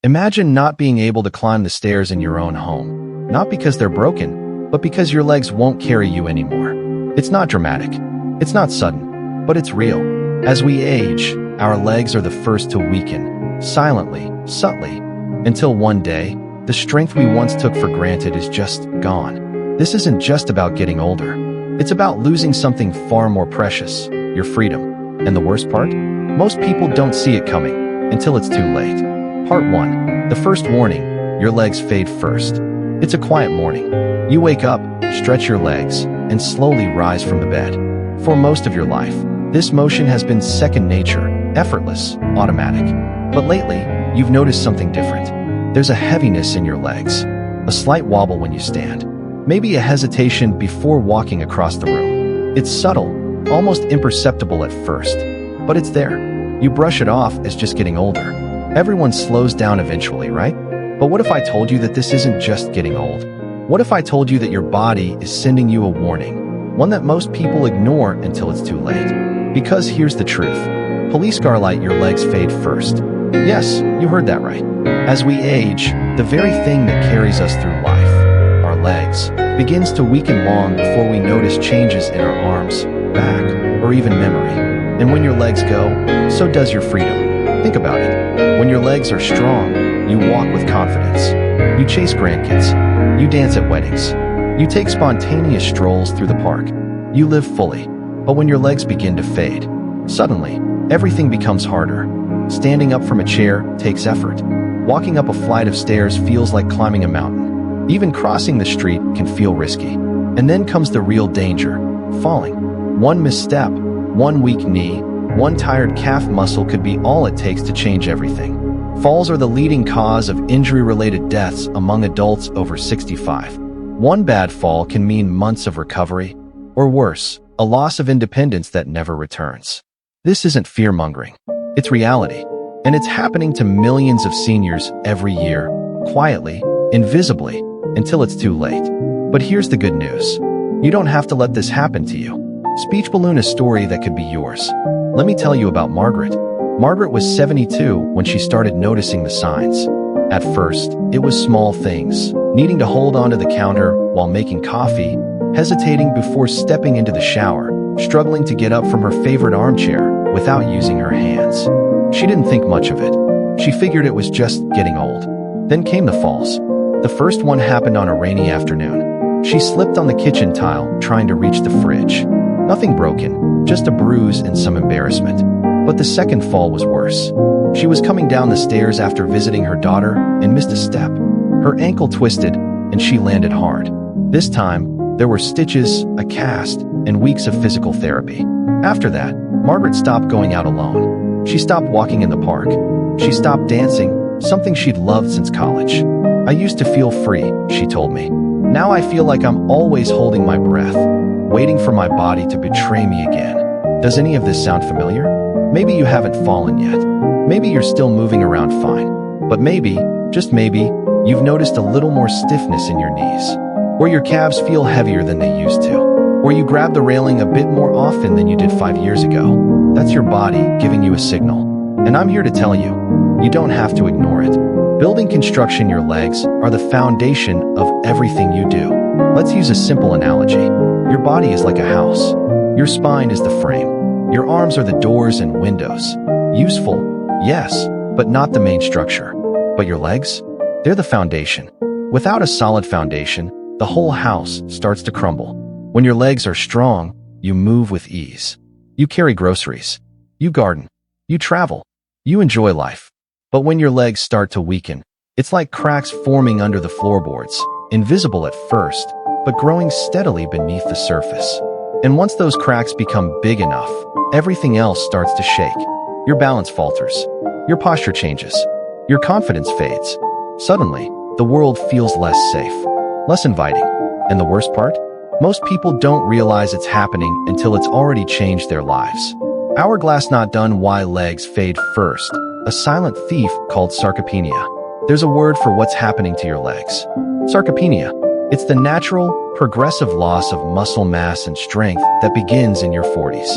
Imagine not being able to climb the stairs in your own home, not because they're broken, but because your legs won't carry you anymore. It's not dramatic, it's not sudden, but it's real. As we age, our legs are the first to weaken, silently, subtly, until one day, the strength we once took for granted is just gone. This isn't just about getting older. It's about losing something far more precious, your freedom. And the worst part? Most people don't see it coming until it's too late. Part 1. The first warning. Your legs fade first. It's a quiet morning. You wake up, stretch your legs, and slowly rise from the bed. For most of your life, this motion has been second nature, effortless, automatic. But lately, you've noticed something different. There's a heaviness in your legs, a slight wobble when you stand, maybe a hesitation before walking across the room. It's subtle, almost imperceptible at first, but it's there. You brush it off as just getting older. Everyone slows down eventually, right? But what if I told you that this isn't just getting old? What if I told you that your body is sending you a warning, one that most people ignore until it's too late? Because here's the truth. Police car light, your legs fade first. Yes, you heard that right. As we age, the very thing that carries us through life, our legs, begins to weaken long before we notice changes in our arms, back, or even memory. And when your legs go, so does your freedom. Think about it. When your legs are strong, you walk with confidence. You chase grandkids. You dance at weddings. You take spontaneous strolls through the park. You live fully. But when your legs begin to fade, suddenly, everything becomes harder. Standing up from a chair takes effort. Walking up a flight of stairs feels like climbing a mountain. Even crossing the street can feel risky. And then comes the real danger, falling. One misstep, one weak knee, one tired calf muscle could be all it takes to change everything. Falls are the leading cause of injury-related deaths among adults over 65. One bad fall can mean months of recovery, or worse, a loss of independence that never returns. This isn't fear-mongering. It's reality, and it's happening to millions of seniors every year, quietly, invisibly, until it's too late. But here's the good news. You don't have to let this happen to you. Speech balloon a story that could be yours. Let me tell you about Margaret. Margaret was 72 when she started noticing the signs. At first, it was small things, needing to hold onto the counter while making coffee, hesitating before stepping into the shower, struggling to get up from her favorite armchair without using her hands. She didn't think much of it. She figured it was just getting old. Then came the falls. The first one happened on a rainy afternoon. She slipped on the kitchen tile trying to reach the fridge. Nothing broken, just a bruise and some embarrassment. But the second fall was worse. She was coming down the stairs after visiting her daughter and missed a step. Her ankle twisted and she landed hard. This time, there were stitches, a cast, and weeks of physical therapy. After that, Margaret stopped going out alone. She stopped walking in the park. She stopped dancing, something she'd loved since college. I used to feel free, she told me. Now I feel like I'm always holding my breath, waiting for my body to betray me again. Does any of this sound familiar? Maybe you haven't fallen yet. Maybe you're still moving around fine. But maybe, just maybe, you've noticed a little more stiffness in your knees. Or your calves feel heavier than they used to. Or you grab the railing a bit more often than you did 5 years ago. That's your body giving you a signal. And I'm here to tell you, you don't have to ignore it. Building construction, your legs are the foundation of everything you do. Let's use a simple analogy. Your body is like a house. Your spine is the frame. Your arms are the doors and windows. Useful, yes, but not the main structure. But your legs? They're the foundation. Without a solid foundation, the whole house starts to crumble. When your legs are strong, you move with ease. You carry groceries. You garden. You travel. You enjoy life. But when your legs start to weaken, it's like cracks forming under the floorboards, invisible at first, but growing steadily beneath the surface. And once those cracks become big enough, everything else starts to shake. Your balance falters. Your posture changes. Your confidence fades. Suddenly, the world feels less safe, less inviting. And the worst part? Most people don't realize it's happening until it's already changed their lives. Hourglass not done. Why legs fade first. A silent thief called sarcopenia. There's a word for what's happening to your legs. Sarcopenia. It's the natural, progressive loss of muscle mass and strength that begins in your 40s.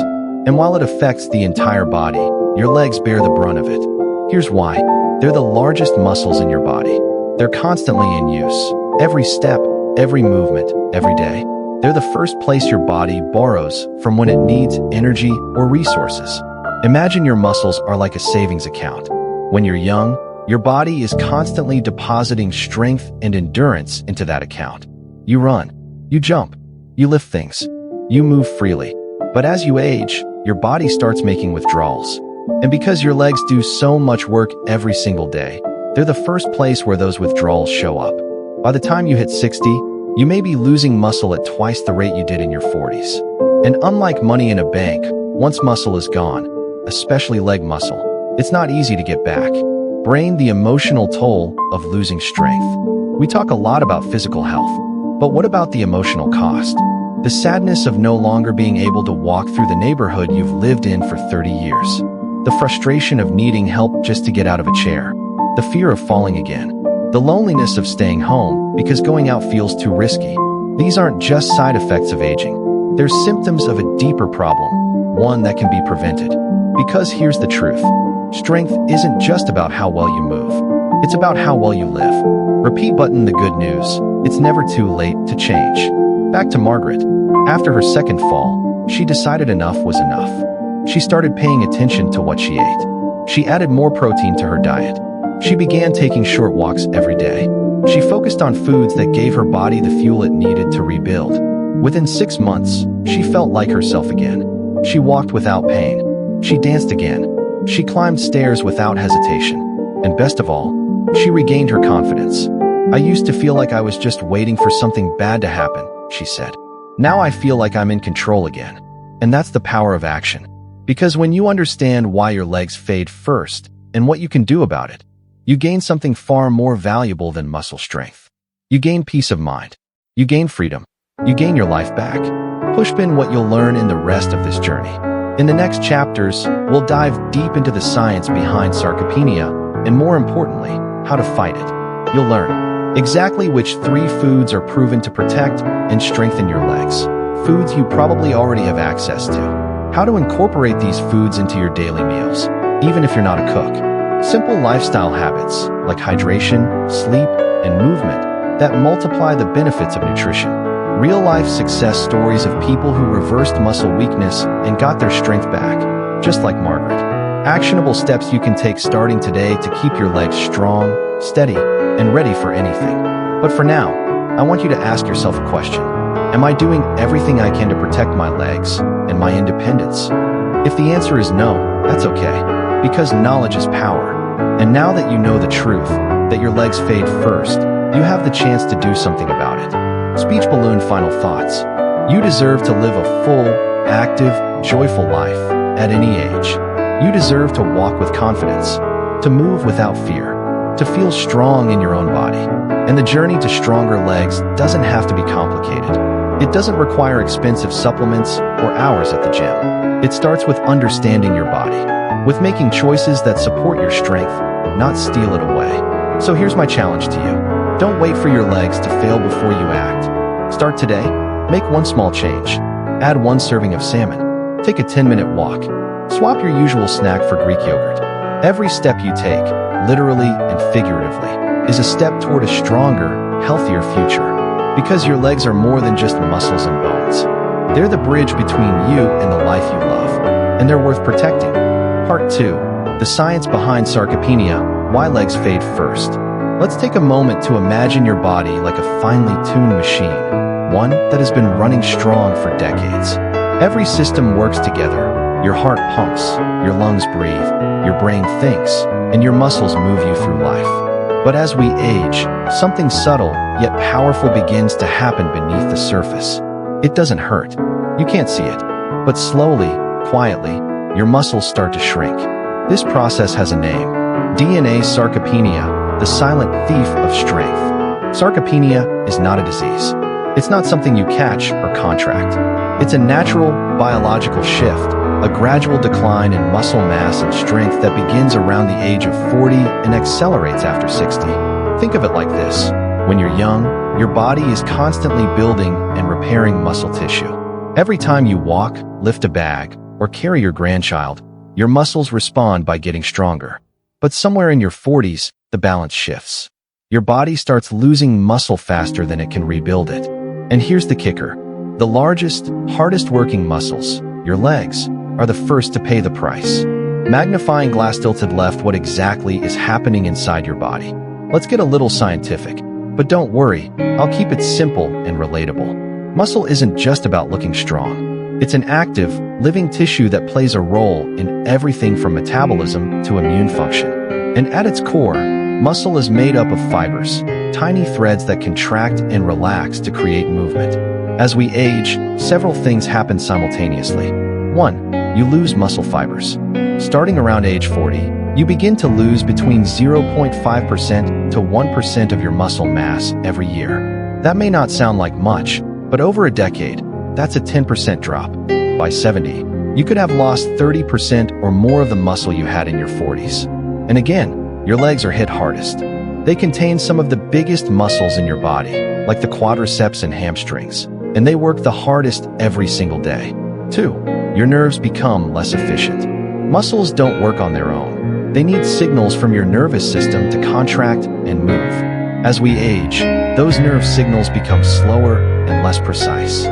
And while it affects the entire body, your legs bear the brunt of it. Here's why. They're the largest muscles in your body. They're constantly in use. Every step, every movement, every day. They're the first place your body borrows from when it needs energy or resources. Imagine your muscles are like a savings account. When you're young, your body is constantly depositing strength and endurance into that account. You run, you jump, you lift things, you move freely. But as you age, your body starts making withdrawals. And because your legs do so much work every single day, they're the first place where those withdrawals show up. By the time you hit 60, you may be losing muscle at twice the rate you did in your 40s. And unlike money in a bank, once muscle is gone, especially leg muscle, it's not easy to get back. Brain, the emotional toll of losing strength. We talk a lot about physical health, but what about the emotional cost? The sadness of no longer being able to walk through the neighborhood you've lived in for 30 years. The frustration of needing help just to get out of a chair. The fear of falling again. The loneliness of staying home because going out feels too risky. These aren't just side effects of aging. They're symptoms of a deeper problem, one that can be prevented. Because here's the truth. Strength isn't just about how well you move. It's about how well you live. Repeat button. The good news. It's never too late to change. Back to Margaret. After her second fall, she decided enough was enough. She started paying attention to what she ate. She added more protein to her diet. She began taking short walks every day. She focused on foods that gave her body the fuel it needed to rebuild. Within 6 months, she felt like herself again. She walked without pain. She danced again. She climbed stairs without hesitation. And best of all, she regained her confidence. I used to feel like I was just waiting for something bad to happen, she said. Now I feel like I'm in control again. And that's the power of action. Because when you understand why your legs fade first and what you can do about it, you gain something far more valuable than muscle strength. You gain peace of mind. You gain freedom. You gain your life back. Pushpin what you'll learn in the rest of this journey. In the next chapters, we'll dive deep into the science behind sarcopenia and, more importantly, how to fight it. You'll learn exactly which 3 foods are proven to protect and strengthen your legs. Foods you probably already have access to. How to incorporate these foods into your daily meals, even if you're not a cook. Simple lifestyle habits like hydration, sleep, and movement that multiply the benefits of nutrition. Real-life success stories of people who reversed muscle weakness and got their strength back, just like Margaret. Actionable steps you can take starting today to keep your legs strong, steady, and ready for anything. But for now, I want you to ask yourself a question. Am I doing everything I can to protect my legs and my independence? If the answer is no, that's okay, because knowledge is power. And now that you know the truth, that your legs fade first, you have the chance to do something about it. Speech balloon. Final thoughts. You deserve to live a full, active, joyful life at any age. You deserve to walk with confidence, to move without fear, to feel strong in your own body. And the journey to stronger legs doesn't have to be complicated. It doesn't require expensive supplements or hours at the gym. It starts with understanding your body, with making choices that support your strength, not steal it away. So here's my challenge to you. Don't wait for your legs to fail before you act. Start today. Make one small change. Add 1 serving of salmon. Take a 10-minute walk. Swap your usual snack for Greek yogurt. Every step you take, literally and figuratively, is a step toward a stronger, healthier future. Because your legs are more than just muscles and bones. They're the bridge between you and the life you love. And they're worth protecting. Part 2. The science behind sarcopenia, why legs fade first. Let's take a moment to imagine your body like a finely tuned machine, one that has been running strong for decades. Every system works together. Your heart pumps, your lungs breathe, your brain thinks, and your muscles move you through life. But as we age, something subtle yet powerful begins to happen beneath the surface. It doesn't hurt. You can't see it. But slowly, quietly, your muscles start to shrink. This process has a name. DNA sarcopenia. The silent thief of strength. Sarcopenia is not a disease. It's not something you catch or contract. It's a natural, biological shift, a gradual decline in muscle mass and strength that begins around the age of 40 and accelerates after 60. Think of it like this. When you're young, your body is constantly building and repairing muscle tissue. Every time you walk, lift a bag, or carry your grandchild, your muscles respond by getting stronger. But somewhere in your 40s, the balance shifts. Your body starts losing muscle faster than it can rebuild it. And here's the kicker. The largest, hardest working muscles, your legs, are the first to pay the price. Magnifying glass tilted left, what exactly is happening inside your body? Let's get a little scientific. But don't worry, I'll keep it simple and relatable. Muscle isn't just about looking strong. It's an active, living tissue that plays a role in everything from metabolism to immune function. And at its core, muscle is made up of fibers, tiny threads that contract and relax to create movement. As we age, several things happen simultaneously. 1. You lose muscle fibers. Starting around age 40, you begin to lose between 0.5% to 1% of your muscle mass every year. That may not sound like much, but over a decade, that's a 10% drop. By 70, you could have lost 30% or more of the muscle you had in your 40s. And again, your legs are hit hardest. They contain some of the biggest muscles in your body, like the quadriceps and hamstrings, and they work the hardest every single day. 2. Your nerves become less efficient. Muscles don't work on their own. They need signals from your nervous system to contract and move. As we age, those nerve signals become slower and less precise.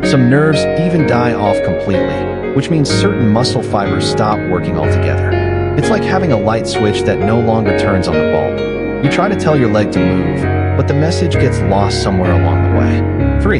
Some nerves even die off completely, which means certain muscle fibers stop working altogether. It's like having a light switch that no longer turns on the bulb. You try to tell your leg to move, but the message gets lost somewhere along the way. 3.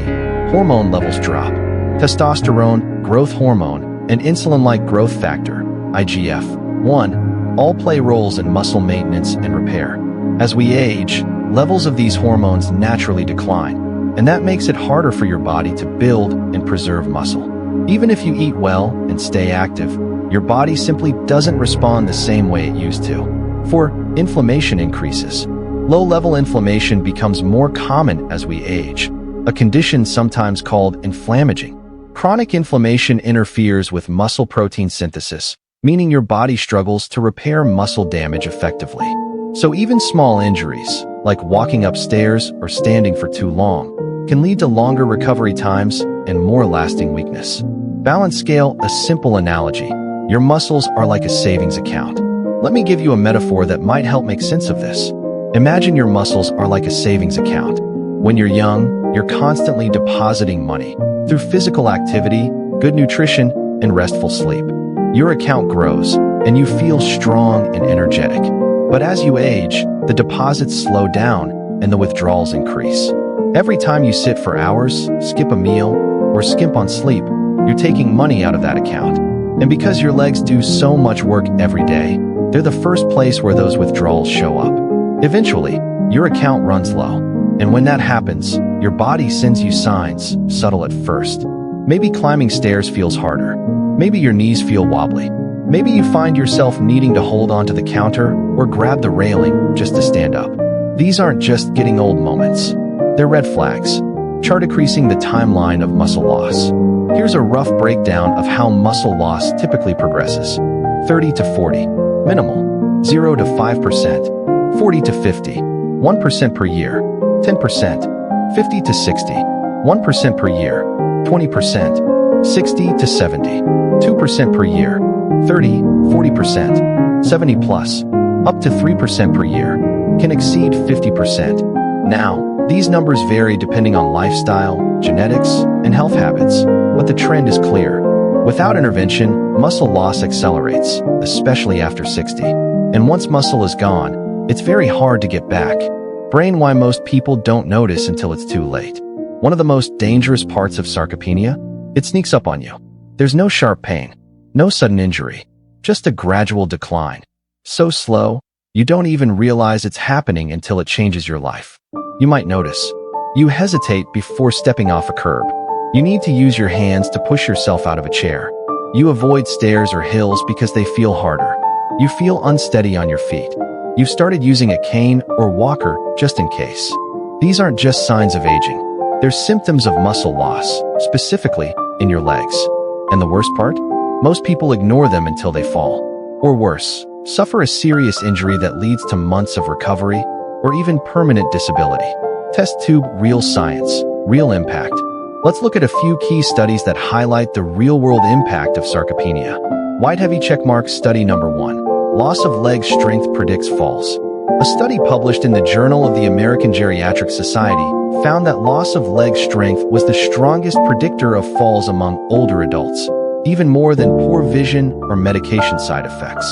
Hormone levels drop. Testosterone, growth hormone, and insulin-like growth factor, IGF-1, all play roles in muscle maintenance and repair. As we age, levels of these hormones naturally decline, and that makes it harder for your body to build and preserve muscle. Even if you eat well and stay active, your body simply doesn't respond the same way it used to. 4. Inflammation increases. Low-level inflammation becomes more common as we age, a condition sometimes called inflammaging. Chronic inflammation interferes with muscle protein synthesis, meaning your body struggles to repair muscle damage effectively. So even small injuries, like walking upstairs or standing for too long, can lead to longer recovery times and more lasting weakness. Balance scale, a simple analogy. Your muscles are like a savings account. Let me give you a metaphor that might help make sense of this. Imagine your muscles are like a savings account. When you're young, you're constantly depositing money through physical activity, good nutrition, and restful sleep. Your account grows, and you feel strong and energetic. But as you age, the deposits slow down, and the withdrawals increase. Every time you sit for hours, skip a meal, or skimp on sleep, you're taking money out of that account. And because your legs do so much work every day, they're the first place where those withdrawals show up. Eventually, your account runs low. And when that happens, your body sends you signs, subtle at first. Maybe climbing stairs feels harder. Maybe your knees feel wobbly. Maybe you find yourself needing to hold onto the counter or grab the railing just to stand up. These aren't just getting old moments. They're red flags, chart decreasing the timeline of muscle loss. Here's a rough breakdown of how muscle loss typically progresses. 30 to 40, minimal, 0 to 5%, 40 to 50, 1% per year, 10%, 50 to 60, 1% per year, 20%, 60 to 70, 2% per year, 30, 40%, 70 plus, up to 3% per year, can exceed 50%. Now, these numbers vary depending on lifestyle, genetics, and health habits, but the trend is clear. Without intervention, muscle loss accelerates, especially after 60. And once muscle is gone, it's very hard to get back. Brain why most people don't notice until it's too late. One of the most dangerous parts of sarcopenia? It sneaks up on you. There's no sharp pain, no sudden injury, just a gradual decline. So slow, you don't even realize it's happening until it changes your life. You might notice. You hesitate before stepping off a curb. You need to use your hands to push yourself out of a chair. You avoid stairs or hills because they feel harder. You feel unsteady on your feet. You've started using a cane or walker just in case. These aren't just signs of aging. They're symptoms of muscle loss, specifically in your legs. And the worst part? Most people ignore them until they fall. Or worse, suffer a serious injury that leads to months of recovery or even permanent disability. Test tube real science, real impact. Let's look at a few key studies that highlight the real-world impact of sarcopenia. White heavy checkmark study number 1. Loss of leg strength predicts falls. A study published in the Journal of the American Geriatric Society found that loss of leg strength was the strongest predictor of falls among older adults, even more than poor vision or medication side effects.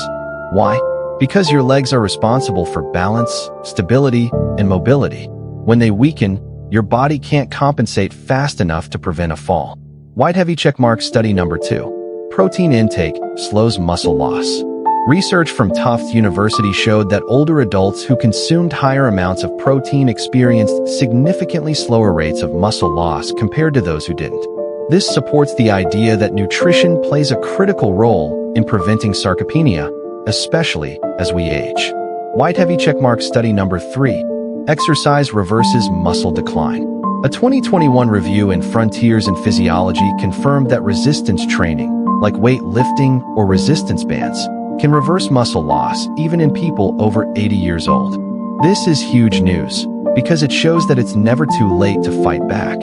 Why? Because your legs are responsible for balance, stability, and mobility. When they weaken, your body can't compensate fast enough to prevent a fall. White heavy checkmark study number 2. Protein intake slows muscle loss. Research from Tufts University showed that older adults who consumed higher amounts of protein experienced significantly slower rates of muscle loss compared to those who didn't. This supports the idea that nutrition plays a critical role in preventing sarcopenia, especially as we age. White heavy checkmark study number 3. Exercise reverses muscle decline. A 2021 review in Frontiers in Physiology confirmed that resistance training, like weightlifting or resistance bands, can reverse muscle loss even in people over 80 years old. This is huge news because it shows that it's never too late to fight back.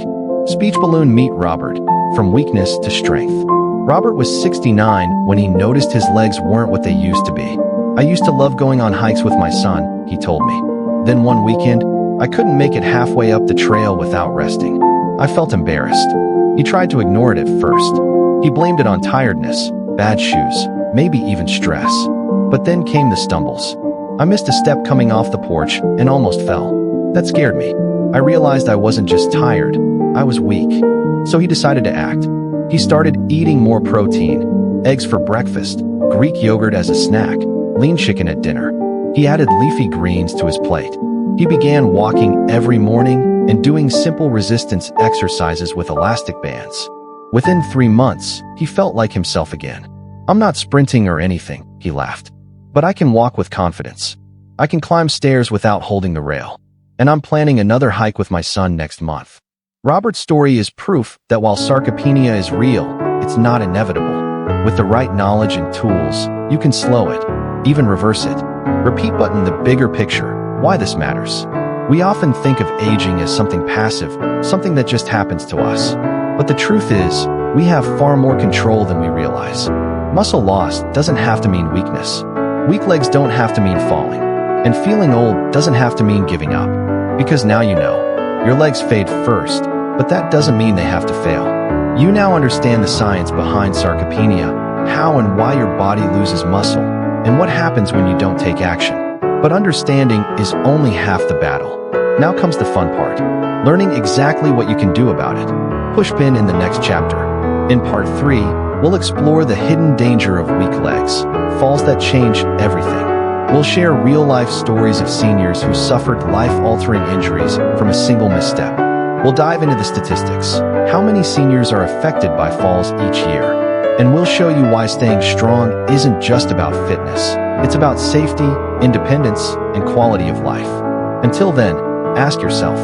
Speech balloon meet Robert, from weakness to strength. Robert was 69 when he noticed his legs weren't what they used to be. I used to love going on hikes with my son, he told me. Then one weekend, I couldn't make it halfway up the trail without resting. I felt embarrassed. He tried to ignore it at first. He blamed it on tiredness, bad shoes, maybe even stress. But then came the stumbles. I missed a step coming off the porch and almost fell. That scared me. I realized I wasn't just tired, I was weak. So he decided to act. He started eating more protein, eggs for breakfast, Greek yogurt as a snack, lean chicken at dinner. He added leafy greens to his plate. He began walking every morning and doing simple resistance exercises with elastic bands. Within 3 months, he felt like himself again. I'm not sprinting or anything, he laughed. But I can walk with confidence. I can climb stairs without holding the rail. And I'm planning another hike with my son next month. Robert's story is proof that while sarcopenia is real, it's not inevitable. With the right knowledge and tools, you can slow it, even reverse it. Repeat button the bigger picture, why this matters. We often think of aging as something passive, something that just happens to us. But the truth is, we have far more control than we realize. Muscle loss doesn't have to mean weakness. Weak legs don't have to mean falling. And feeling old doesn't have to mean giving up. Because now you know. Your legs fade first, but that doesn't mean they have to fail. You now understand the science behind sarcopenia, how and why your body loses muscle, and what happens when you don't take action. But understanding is only half the battle. Now comes the fun part. Learning exactly what you can do about it. Push pin in the next chapter. In part 3, we'll explore the hidden danger of weak legs, falls that change everything. We'll share real-life stories of seniors who suffered life-altering injuries from a single misstep. We'll dive into the statistics, how many seniors are affected by falls each year. And we'll show you why staying strong isn't just about fitness. It's about safety, independence, and quality of life. Until then, ask yourself,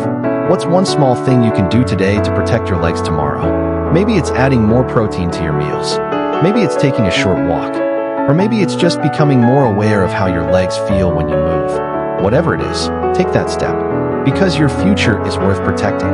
what's one small thing you can do today to protect your legs tomorrow? Maybe it's adding more protein to your meals. Maybe it's taking a short walk. Or maybe it's just becoming more aware of how your legs feel when you move. Whatever it is, take that step. Because your future is worth protecting.